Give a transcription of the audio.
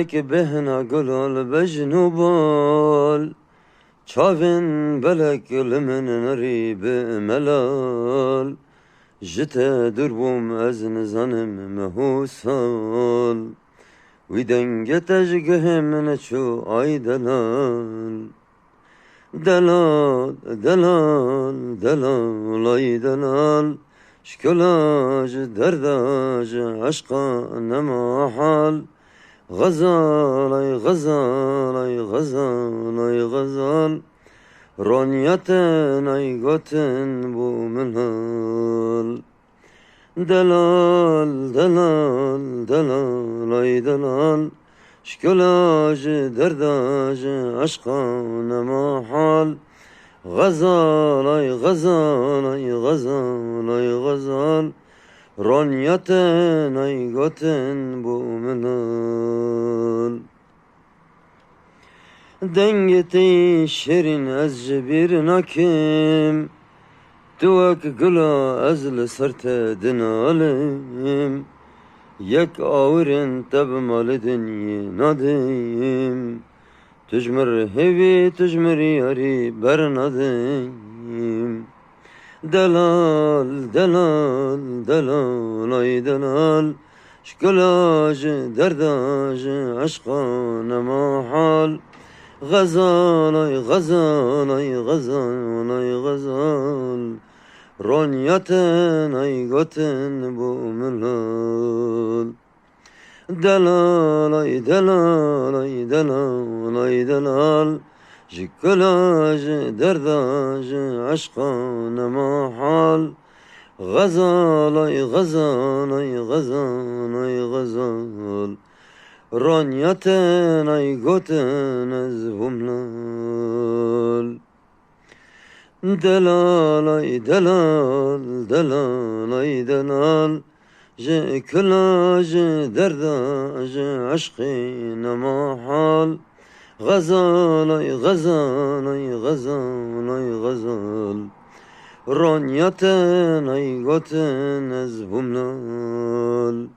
که بهنا گلال بجنوبال چاوین بلک لمن نری به ملال جت دربوم از نزانم مهوسال وی دنگه تجگه من چو آی دلال دلال دلال دلال آی دلال شکلاج درداج عشقا نماحال غزال ای غزال ای غزال ای غزال رانیتن ای گوتن بو منال دلال دلال دلال ای دلال شکلاج درداج عشقان محال غزال ای غزال ای غزال ای غزال رانیتن ای گوتن بو منال دنگتی شیرین از جبیر نکیم توک گلا از لسرت دنالیم یک آورن تب مال دنیی ندیم تجمر هیوی تجمر یاری بر ندیم دلال دلال دلال ای دلال شکلاج درداج عشقان محال غزال ای غزال ای غزال ای غزال رانیتن ای گوتن بو منال دلال ای دلال ای دلال ای دلال شکلاج درداج عشقان محال غزال ای غزال ای غزال ای غزال رانیتن ای گوتن از همنال دلال ای دلال دلال ای دلال شکلاج درداج عشقان محال غزال ای غزال ای غزال ای غزال رانیتن ای گوتن از همنال